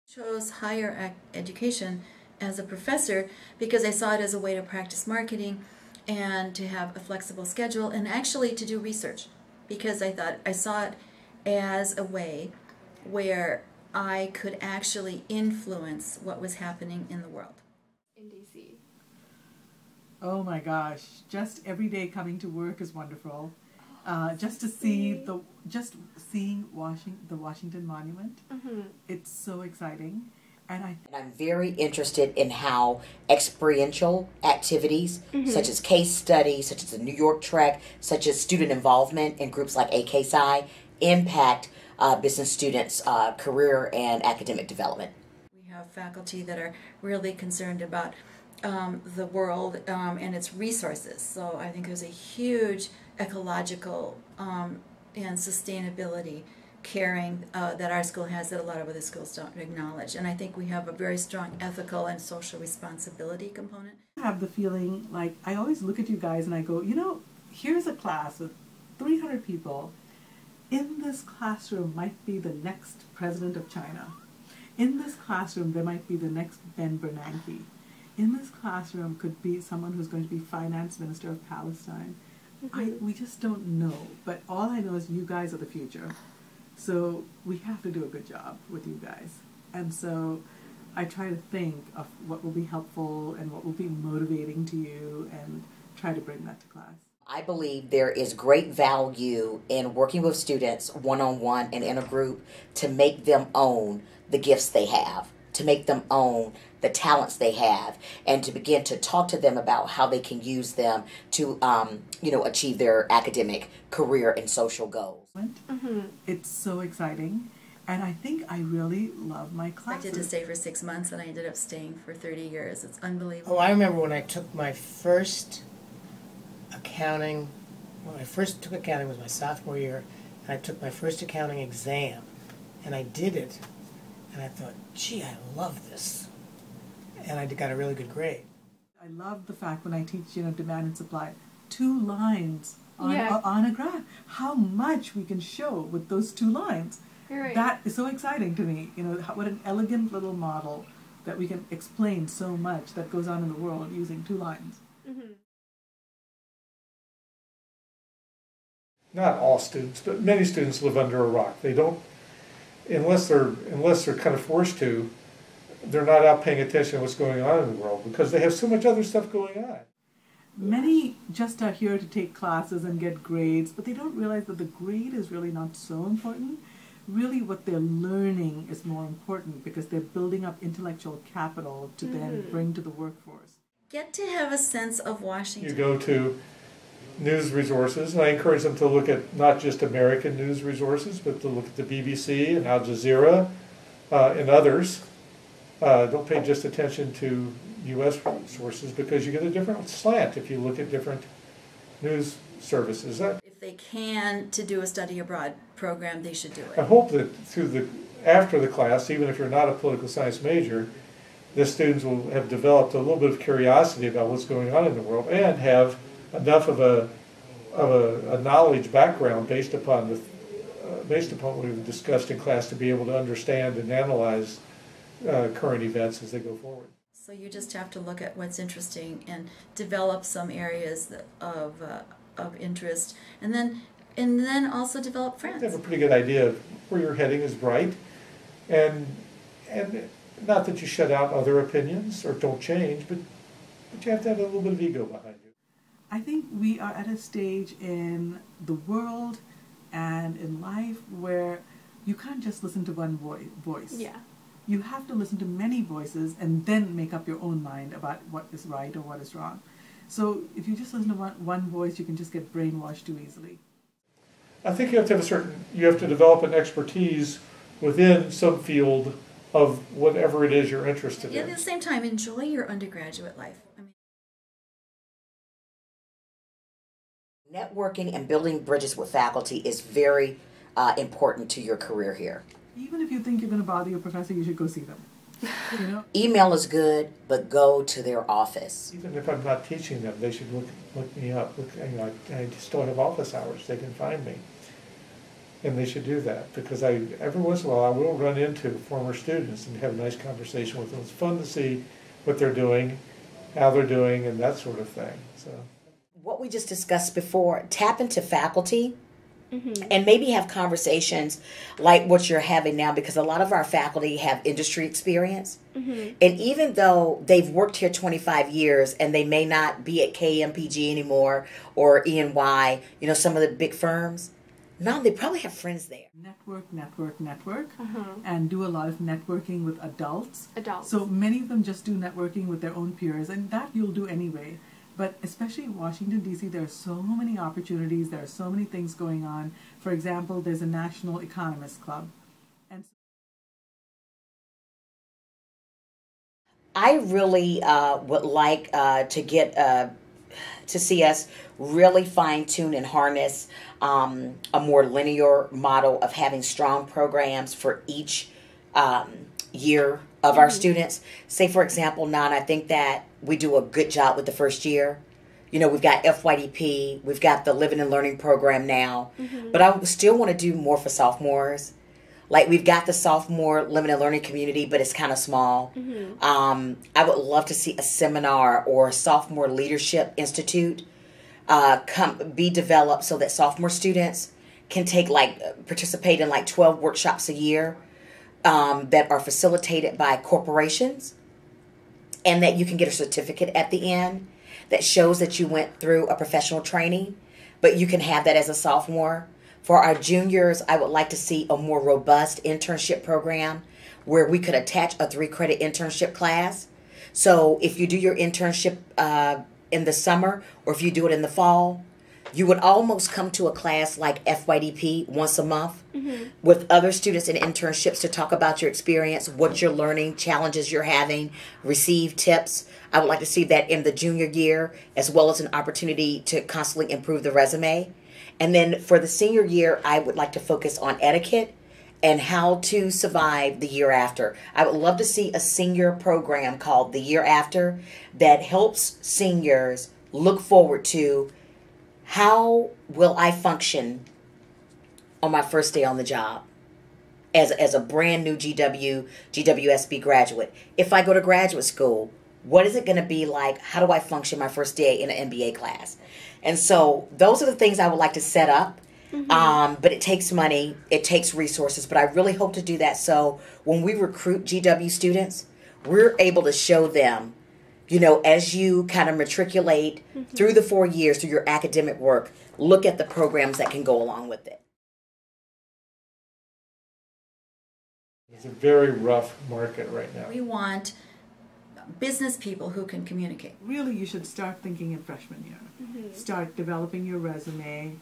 Chose higher education as a professor because I saw it as a way to practice marketing and to have a flexible schedule and actually to do research, because I saw it as a way where I could actually influence what was happening in the world. In DC. Oh my gosh, just every day coming to work is wonderful. Just to see the Washington Monument, it's so exciting. And I'm very interested in how experiential activities, such as case studies, such as the New York Trek, such as student involvement in groups like AKPsi, impact business students' career and academic development. We have faculty that are really concerned about the world and its resources. So I think there's a huge ecological and sustainability caring that our school has that a lot of other schools don't acknowledge. And I think we have a very strong ethical and social responsibility component. I have the feeling, like, I always look at you guys and I go, you know, here's a class with 300 people. In this classroom might be the next president of China. In this classroom there might be the next Ben Bernanke. In this classroom could be someone who's going to be finance minister of Palestine. We just don't know, but all I know is you guys are the future. So we have to do a good job with you guys. And so I try to think of what will be helpful and what will be motivating to you and try to bring that to class. I believe there is great value in working with students one-on-one and in a group to make them own the gifts they have, to make them own the talents they have, and to begin to talk to them about how they can use them to, achieve their academic, career, and social goals. It's so exciting, and I think I really love my I classes. did to stay for 6 months, and I ended up staying for 30 years. It's unbelievable. Oh, I remember when I took my first accounting. When I first took accounting was my sophomore year, and I took my first accounting exam, and I did it, and I thought, gee, I love this. And I got a really good grade. I love the fact when I teach, demand and supply, 2 lines on a graph. How much we can show with those 2 lines. Right. That is so exciting to me. What an elegant little model that we can explain so much that goes on in the world using 2 lines. Not all students, but many students live under a rock. They don't, unless they're kind of forced to, they're not out paying attention to what's going on in the world because they have so much other stuff going on. Many just are here to take classes and get grades, but they don't realize that the grade is really not so important. Really what they're learning is more important because they're building up intellectual capital to then bring to the workforce. Get to have a sense of Washington. You go to news resources, and I encourage them to look at not just American news resources, but to look at the BBC and Al Jazeera and others. Don't pay just attention to U.S. sources because you get a different slant if you look at different news services. If they can to do a study abroad program, they should do it. I hope that after the class, even if you're not a political science major, the students will have developed a little bit of curiosity about what's going on in the world and have enough of a knowledge background based upon what we've discussed in class to be able to understand and analyze current events as they go forward. So you just have to look at what's interesting and develop some areas of interest, and then also develop friends. You have a pretty good idea of where you're heading is bright, and not that you shut out other opinions or don't change, but you have to have a little bit of ego behind you. I think we are at a stage in the world and in life where you can't just listen to one voice. Yeah. You have to listen to many voices and then make up your own mind about what is right or what is wrong. So if you just listen to one voice, you can just get brainwashed too easily. I think you have to have you have to develop an expertise within some field of whatever it is you're interested in. At the same time, enjoy your undergraduate life. Networking and building bridges with faculty is very important to your career here. Even if you think you're going to bother your professor, you should go see them. Email is good, but go to their office. Even if I'm not teaching them, they should look me up. I still have office hours. They can find me. And they should do that, because every once in a while I will run into former students and have a nice conversation with them. It's fun to see what they're doing, how they're doing, and that sort of thing. So, what we just discussed before, tap into faculty and maybe have conversations like what you're having now, because a lot of our faculty have industry experience. And even though they've worked here 25 years and they may not be at KMPG anymore or E&Y, you know, some of the big firms, no, they probably have friends there. Network, and do a lot of networking with adults. Adults. So many of them just do networking with their own peers, and that you'll do anyway. But especially in Washington, D.C., there are so many opportunities, there are so many things going on. For example, there's a National Economists Club. And I really would like to get to see us really fine-tune and harness a more linear model of having strong programs for each year of our students. Say, for example, Nan, I think that we do a good job with the first year. You know, we've got FYDP, we've got the Living and Learning program now, but I still want to do more for sophomores. Like, we've got the sophomore Living and Learning community, but it's kind of small. I would love to see a seminar or a sophomore leadership institute be developed so that sophomore students can participate in 12 workshops a year that are facilitated by corporations, and that you can get a certificate at the end that shows that you went through a professional training, but you can have that as a sophomore. For our juniors, I would like to see a more robust internship program where we could attach a 3-credit internship class. So if you do your internship in the summer, or if you do it in the fall, you would almost come to a class like FYDP once a month with other students in internships to talk about your experience, what you're learning, challenges you're having, receive tips. I would like to see that in the junior year, as well as an opportunity to constantly improve the resume. And then for the senior year, I would like to focus on etiquette and how to survive the year after. I would love to see a senior program called the Year After that helps seniors look forward to, how will I function on my first day on the job as a brand new GWSB graduate? If I go to graduate school, what is it going to be like? How do I function my first day in an MBA class? And so those are the things I would like to set up. But it takes money, it takes resources, but I really hope to do that. So when we recruit GW students, we're able to show them, you know, as you kind of matriculate through the 4 years, through your academic work, look at the programs that can go along with it. it's a very rough market right now. We want business people who can communicate. really, you should start thinking in freshman year. Start developing your resume,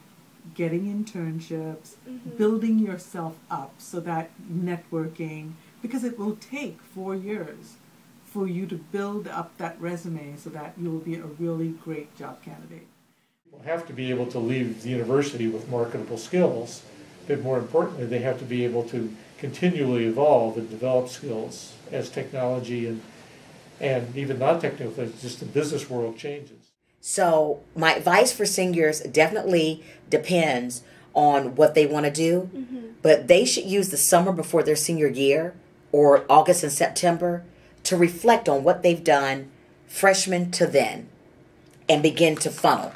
getting internships, building yourself up so that networking, because it will take 4 years for you to build up that resume so that you will be a really great job candidate. People have to be able to leave the university with marketable skills, but more importantly, they have to be able to continually evolve and develop skills as technology and even non-technical things, just the business world changes. So my advice for seniors definitely depends on what they want to do, but they should use the summer before their senior year or August and September to reflect on what they've done freshman to then and begin to funnel.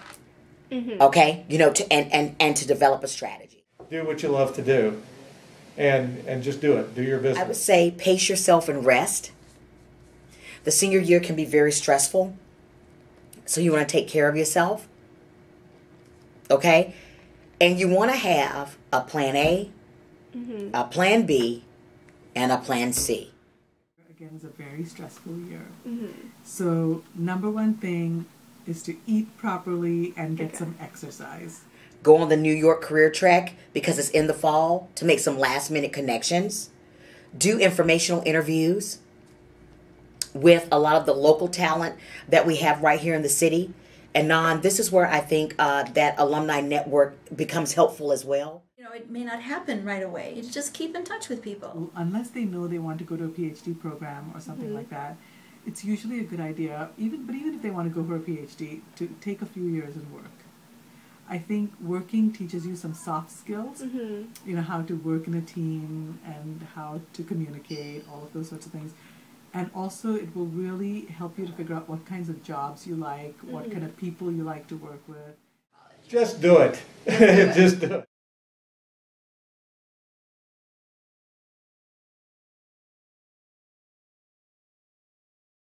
Okay? You know, and to develop a strategy. Do what you love to do and just do it. Do your business. I would say pace yourself and rest. The senior year can be very stressful. So you want to take care of yourself. Okay? And you want to have a plan A, a plan B, and a plan C. Again, it's a very stressful year. So number one thing is to eat properly and get some exercise. Go on the New York career track because it's in the fall to make some last minute connections. Do informational interviews with a lot of the local talent that we have right here in the city. And Nan, this is where I think that alumni network becomes helpful as well. You know, it may not happen right away. You just keep in touch with people. Unless they know they want to go to a PhD program or something like that, it's usually a good idea, even if they want to go for a PhD, to take a few years and work. I think working teaches you some soft skills, you know, how to work in a team and how to communicate, all of those sorts of things. And also it will really help you to figure out what kinds of jobs you like, what kind of people you like to work with. Just do it. Just do it.